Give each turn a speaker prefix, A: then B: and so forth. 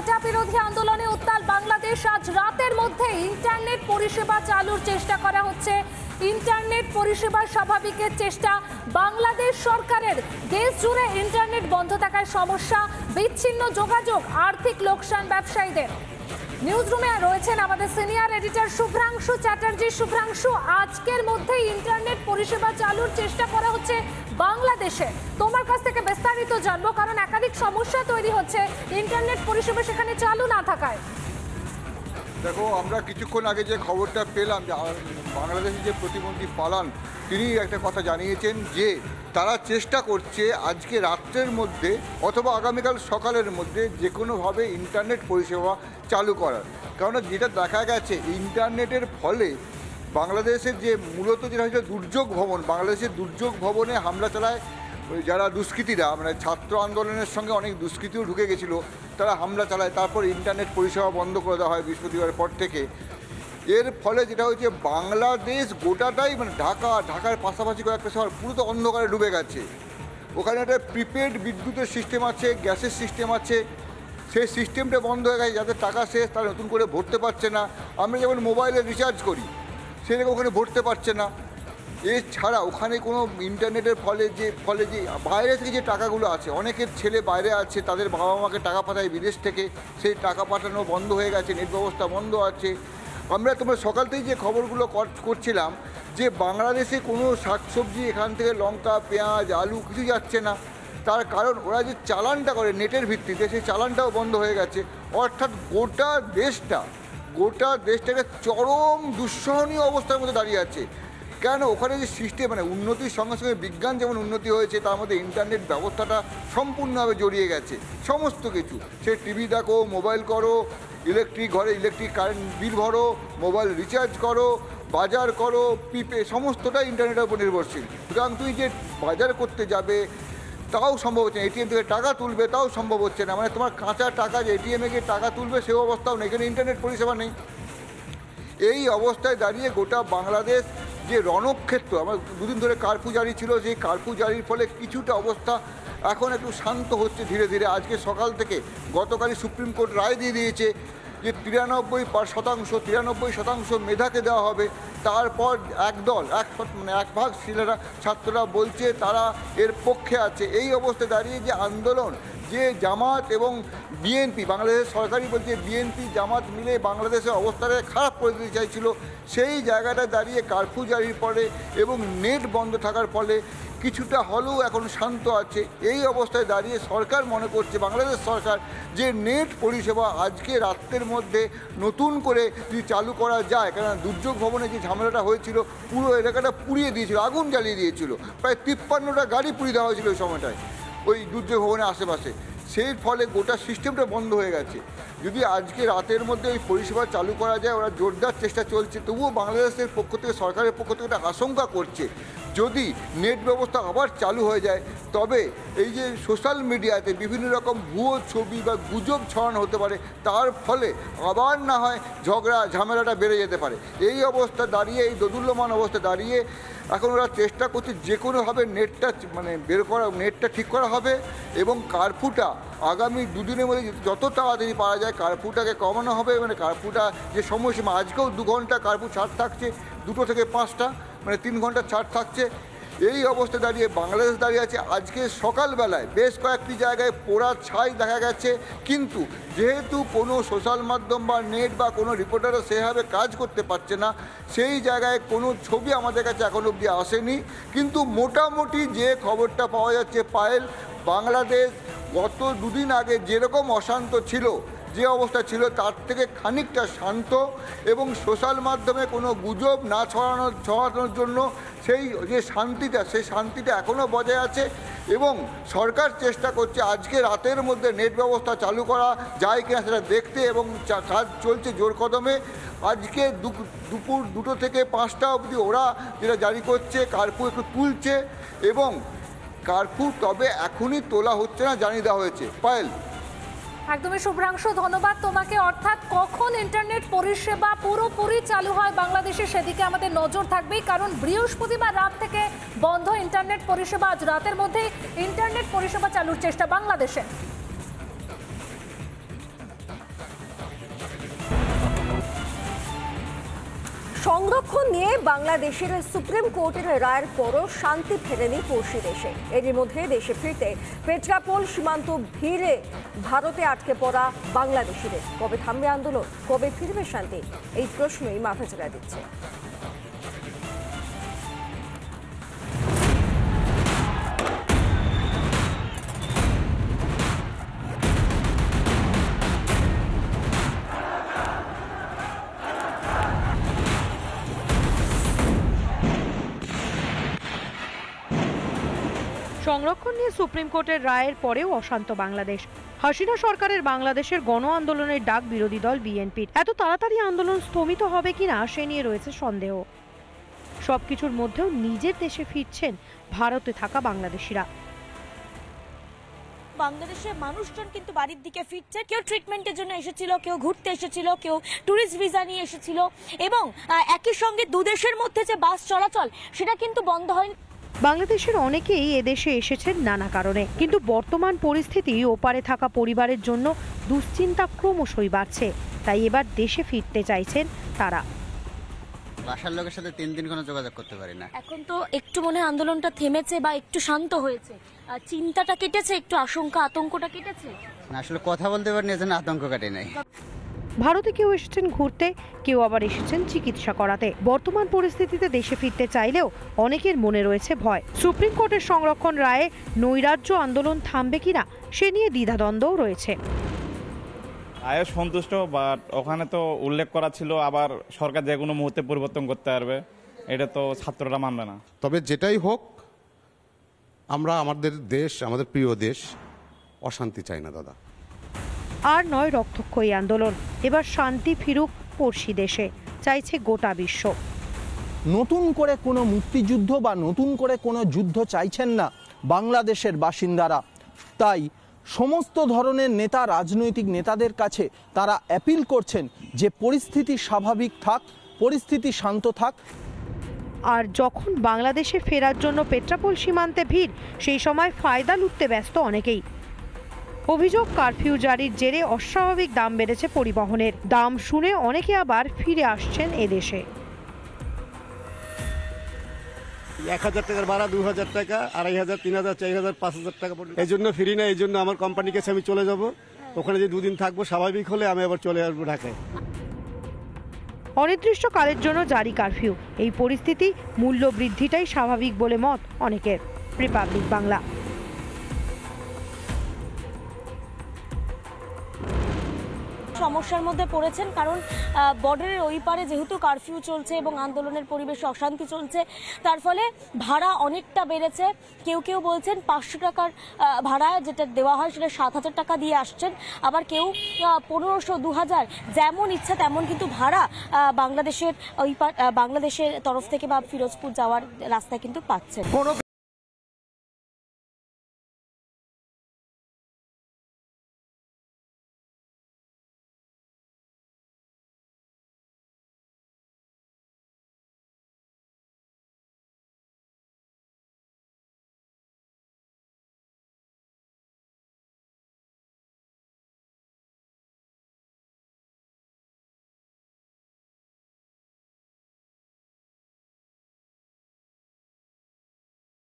A: কোটা বিরোধী আন্দোলনে উত্তাল বাংলাদেশ। আজ রাতের মধ্যে ইন্টারনেট পরিষেবা চালুর চেষ্টা করা হচ্ছে। ইন্টারনেট পরিষেবা স্বাভাবিকের চেষ্টা বাংলাদেশ সরকারের। দেশ জুড়ে ইন্টারনেট বন্ধ থাকায় সমস্যা, বিচ্ছিন্ন যোগাযোগ, আর্থিক লোকসান ব্যবসায়ীদের। নিউজ রুমে রয়েছেন আমাদের সিনিয়র এডিটর শুভ্রাংশু চ্যাটার্জি। শুভ্রাংশু, আজকের মধ্যে ইন্টারনেট পরিষেবা চালুর চেষ্টা করা হচ্ছে বাংলাদেশে। তোমার কাছ থেকে বিস্তারিত জানবো, কারণ একাধিক সমস্যা তৈরি হচ্ছে ইন্টারনেট পরিষেবা সেখানে চালু না থাকায়।
B: দেখো, আমরা কিছুক্ষণ আগে যে খবরটা পেলাম যে বাংলাদেশের যে প্রতিমন্ত্রী পালান তিনি একটা কথা জানিয়েছেন যে তারা চেষ্টা করছে আজকে রাত্রের মধ্যে অথবা আগামীকাল সকালের মধ্যে যে কোনোভাবে ইন্টারনেট পরিষেবা চালু করার। কারণ যেটা দেখা গেছে ইন্টারনেটের ফলে বাংলাদেশের যে মূলত যেটা হচ্ছে দুর্যোগ ভবন, বাংলাদেশের দুর্যোগ ভবনে হামলা চালায় যারা দুষ্কৃতীরা, মানে ছাত্র আন্দোলনের সঙ্গে অনেক দুষ্কৃতীও ঢুকে গেছিলো, তারা হামলা চালায়। তারপর ইন্টারনেট পরিষেবা বন্ধ করে দেওয়া হয় বৃহস্পতিবারের পর থেকে। এর ফলে যেটা হচ্ছে বাংলাদেশ গোটাটাই, মানে ঢাকার পাশাপাশি কয়েকটা শহর পুরো তো অন্ধকারে ডুবে গেছে। ওখানে একটা প্রিপেড বিদ্যুতের সিস্টেম আছে, গ্যাসের সিস্টেম আছে, সেই সিস্টেমটা বন্ধ হয়ে গেছে। যাদের টাকা শেষ তারা নতুন করে ভরতে পারছে না। আমরা যেমন মোবাইলে রিচার্জ করি সেটাকে ওখানে ভরতে পারছে না। এছাড়া ওখানে কোনো ইন্টারনেটের ফলে যে বাইরে থেকে যে টাকাগুলো আছে, অনেকের ছেলে বাইরে আছে, তাদের বাবা মাকে টাকা পাঠায় বিদেশ থেকে, সেই টাকা পাঠানো বন্ধ হয়ে গেছে, নেট ব্যবস্থা বন্ধ আছে। তোমরা সকাল থেকে যে খবরগুলো করছিলাম যে বাংলাদেশে কোনো শাকসবজি এখান থেকে লঙ্কা, পেঁয়াজ, আলু কিছু যাচ্ছে না। তার কারণ ওরা যে চালানটা করে নেটের ভিত্তিতে, সেই চালানটাও বন্ধ হয়ে গেছে। অর্থাৎ গোটা দেশটাকে চরম দুঃসহনীয় অবস্থার মধ্যে দাঁড়িয়ে আছে। কেন? ওখানে যে সিস্টেম, মানে উন্নতির সঙ্গে সঙ্গে বিজ্ঞান যেমন উন্নতি হয়েছে, তার মধ্যে ইন্টারনেট ব্যবস্থাটা সম্পূর্ণভাবে জড়িয়ে গেছে। সমস্ত কিছু, সে টিভি দেখো, মোবাইল করো, ঘরে ইলেকট্রিক কারেন্ট বিল ভরো, মোবাইল রিচার্জ করো, বাজার করো, পিপে, সমস্তটাই ইন্টারনেটের উপর নির্ভরশীল। সুতরাং তুমি যে বাজার করতে যাবে তাও সম্ভব হচ্ছে না, এটিএম থেকে টাকা তুলবে তাও সম্ভব হচ্ছে না। মানে তোমার কাঁচা টাকা যে এটিএমে গিয়ে টাকা তুলবে সেই অবস্থাও নেই, এখানে ইন্টারনেট পরিষেবা নেই। এই অবস্থায় দাঁড়িয়ে গোটা বাংলাদেশ যে রণক্ষেত্র, আমার দুদিন ধরে কারফিউ জারি ছিল, সেই কারফিউ জারির ফলে কিছুটা অবস্থা এখন একটু শান্ত হচ্ছে ধীরে ধীরে। আজকে সকাল থেকে গতকালই সুপ্রিম কোর্ট রায় দিয়ে দিয়েছে যে 93% মেধাকে দেওয়া হবে। তারপর এক ভাগ ছাত্ররা বলছে তারা এর পক্ষে আছে। এই অবস্থায় দাঁড়িয়ে যে আন্দোলন, যে জামাত এবং বিএনপি, বাংলাদেশের সরকারি বলছে বিএনপি জামাত মিলে বাংলাদেশের অবস্থাটা খারাপ করে দিতে চাইছিল, সেই জায়গাটা দাঁড়িয়ে কারফিউ জারির পরে এবং নেট বন্ধ থাকার ফলে কিছুটা হলেও এখন শান্ত আছে। এই অবস্থায় দাঁড়িয়ে সরকার মনে করছে, বাংলাদেশ সরকার, যে নেট পরিষেবা আজকে রাত্রের মধ্যে নতুন করে যদি চালু করা যায়। কারণ দুর্যোগ ভবনে যে ঝামেলাটা হয়েছিল, পুরো এলাকাটা পুড়িয়ে দিয়েছিল, আগুন জ্বালিয়ে দিয়েছিল, প্রায় 53টা গাড়ি পুড়িয়ে দেওয়া হয়েছিল ওই সময়টায় ওই দুর্যোগ ভবনের আশেপাশে। সেই ফলে গোটা সিস্টেমটা বন্ধ হয়ে গেছে। যদি আজকে রাতের মধ্যে ওই পরিষেবা চালু করা যায়, ওরা জোরদার চেষ্টা চলছে, তবুও বাংলাদেশের পক্ষ থেকে, সরকারের পক্ষ থেকে একটা আশঙ্কা করছে যদি নেট ব্যবস্থা আবার চালু হয়ে যায় তবে এই যে সোশ্যাল মিডিয়াতে বিভিন্ন রকম ভুয়ো ছবি বা গুজব ছড়ানো হতে পারে, তার ফলে আবার না হয় ঝামেলাটা বেড়ে যেতে পারে। এই অবস্থা দাঁড়িয়ে, এই দোদুল্যমান অবস্থা দাঁড়িয়ে এখন ওরা চেষ্টা করছে যে কোনোভাবে নেটটা নেটটা ঠিক করা হবে এবং কারফিউটা আগামী দুদিনের মধ্যে যত তাড়াতাড়ি পারা যায় কারফিউটাকে কমানো হবে। মানে কারফিউটা যে সময়সীমা, আজকেও 2 ঘন্টা কারফিউ ছাড় থাকছে, 2টো থেকে 5টা, মানে 3 ঘন্টা ছাড় থাকছে। এই অবস্থায় দাঁড়িয়ে বাংলাদেশ দাঁড়িয়ে আছে। আজকে সকালবেলায় বেশ কয়েকটি জায়গায় পোড়া ছাই দেখা গেছে, কিন্তু যেহেতু কোনো সোশ্যাল মাধ্যম বা নেট বা কোনো রিপোর্টারও সেভাবে কাজ করতে পারছে না, সেই জায়গায় কোনো ছবি আমাদের কাছে এখন অবধি আসেনি। কিন্তু মোটামুটি যে খবরটা পাওয়া যাচ্ছে পায়েল, বাংলাদেশ গত 2 দিন আগে যেরকম অশান্ত ছিল, যে অবস্থা ছিল, তার থেকে খানিকটা শান্ত এবং সোশ্যাল মাধ্যমে কোনো গুজব না ছড়ানোর জন্য সেই যে শান্তিটা, সেই শান্তিটা এখনও বজায় আছে। এবং সরকার চেষ্টা করছে আজকে রাতের মধ্যে নেট ব্যবস্থা চালু করা যায় কিনা সেটা দেখতে, এবং কাজ চলছে জোর কদমে। আজকে দুপুর 2টো থেকে 5টা অবধি ওরা যেটা জারি করছে, কারফিউ একটু তুলছে, এবং কারফিউ তবে এখনই তোলা হচ্ছে না, জানিয়ে দেওয়া হয়েছে। পায়েল,
A: একদমই শুভ্রাংশু, ধন্যবাদ তোমাকে। অর্থাৎ কখন ইন্টারনেট পরিষেবা পুরোপুরি চালু হয় বাংলাদেশে সেদিকে আমাদের নজর থাকবেই, কারণ বৃহস্পতিবার রাত থেকে বন্ধ ইন্টারনেট পরিষেবা। আজ রাতের মধ্যে ইন্টারনেট পরিষেবা চালুর চেষ্টা বাংলাদেশে।
C: সংরক্ষণ নিয়ে বাংলাদেশের সুপ্রিম কোর্টের রায়ের পরও শান্তি ফেরেনি পড়শি দেশে। এরই মধ্যে দেশে ফিরতে পেট্রাপোল সীমান্ত ভিড়ে ভারতে আটকে পড়া বাংলাদেশিদের। কবে থামবে আন্দোলন, কবে ফিরবে শান্তি, এই প্রশ্নই মাথা চাড়া দিচ্ছে।
D: সংরক্ষণ নিয়ে সুপ্রিম কোর্টের রায়ের পরেও অশান্ত বাংলাদেশ। হাসিনা সরকারের বাংলাদেশের গণ আন্দোলনের ডাক বিরোধী দল বিএনপির। এত তাড়াতাড়ি আন্দোলন স্থগিত হবে কিনা সে নিয়ে রয়েছে সন্দেহ। সবকিছুর মধ্যেও নিজের দেশে ফিরছেন ভারতে থাকা বাংলাদেশিরা।
E: বাংলাদেশের মানুষজন কিন্তু বাড়ির দিকে ফিরছে। কেউ ট্রিটমেন্টের জন্য এসেছিল, কেউ ঘুরতে এসেছিল, কেউ ট্যুরিস্ট ভিসা নিয়ে এসেছিল, এবং একই সঙ্গে দুদেশের মধ্যে যে বাস চলাচল সেটা কিন্তু বন্ধ হয়নি।
D: বাংলাদেশের অনেকেই এদেশে এসেছেন নানা কারণে, কিন্তু বর্তমান পরিস্থিতি ওপারে থাকা পরিবারের জন্য দুশ্চিন্তা ক্রমশই বাড়ছে। তাই এবার দেশে ফিরতে চাইছেন তারা।
F: বাসার লোকের সাথে 3 দিন কোনো যোগাযোগ করতে পারি না।
E: এখন তো একটু মনে হয় আন্দোলনটা থেমেছে বা একটু শান্ত হয়েছে, চিন্তাটা কেটেছে, একটু আশঙ্কা আতঙ্কটা কেটেছে।
F: আসলে কথা বলতে পারিনি, এজন্য আতঙ্ক কাটে নাই।
D: ভারতে কেউ এসেছেন ঘুরতে, কেউ আবার এসেছেন চিকিৎসা করাতে। বর্তমান পরিস্থিতিতে দেশে ফিরতে চাইলেও অনেকের মনে রয়েছে ভয়। সুপ্রিম কোর্টের সংরক্ষণ রায়ে নৈরাজ্য আন্দোলন থামবে কিনা সে নিয়ে দ্বিধাদ্বন্দ্বও রয়েছে।
G: আয়ে সন্তুষ্ট, বাট ওখানে তো উল্লেখ করা ছিল আবার সরকার যে কোনো মুহূর্তে পরিবর্তন করতে পারবে, এটা তো ছাত্ররা মানবে না।
H: তবে যেটাই হোক, আমরা আমাদের দেশ, আমাদের প্রিয় দেশ, অশান্তি চাই না দাদা।
D: আর নয় রক্তক্ষয়ী আন্দোলন, এবার শান্তি ফিরুক পড়শি দেশে, চাইছে গোটা বিশ্ব।
I: নতুন করে কোনো মুক্তিযুদ্ধ বা নতুন করে কোনো যুদ্ধ চাইছেন না বাংলাদেশের বাসিন্দারা। তাই সমস্ত ধরনের নেতা, রাজনৈতিক নেতাদের কাছে তারা অ্যাপিল করছেন যে পরিস্থিতি স্বাভাবিক থাক, পরিস্থিতি শান্ত থাক।
D: আর যখন বাংলাদেশে ফেরার জন্য পেট্রাপোল সীমান্তে ভিড়, সেই সময় ফায়দা লুটতে ব্যস্ত অনেকেই। অভিযোগ, কারফিউ জারির জেরে অস্বাভাবিক দাম বেড়েছে পরিবহনের। দাম শুনে অনেকে আবার ফিরে আসছেন এদেশে।
J: 1000 টাকার ভাড়া 2000 টাকা, 2500, 3000, 4000, 5000 টাকা পর্যন্ত। এই জন্য ফিরি না, এই জন্য আমার কোম্পানির কাছে আমি চলে যাব। ওখানে যে 2 দিন থাকবো, স্বাভাবিক হলে আমি আবার চলে আসবো ঢাকায়।
D: অনির্দিষ্টকালের জন্য জারি কারফিউ, এই পরিস্থিতি মূল্য বৃদ্ধিটাই স্বাভাবিক বলে মত অনেকের। রিপাবলিক বাংলা।
E: সমস্যার মধ্যে পড়েছেন, কারণ বর্ডারের ওই পারে যেহেতু কারফিউ চলছে এবং আন্দোলনের পরিবেশে অশান্তি চলছে, তার ফলে ভাড়া অনেকটা বেড়েছে। কেউ কেউ বলছেন 500 টাকার ভাড়া যেটা দেওয়া হয় সেটা 7000 টাকা দিয়ে আসছেন, আবার কেউ 1500, 2000, যেমন ইচ্ছা তেমন কিন্তু ভাড়া বাংলাদেশের তরফ থেকে বা ফিরোজপুর যাওয়ার রাস্তায় কিন্তু পাচ্ছেন।
K: কোনো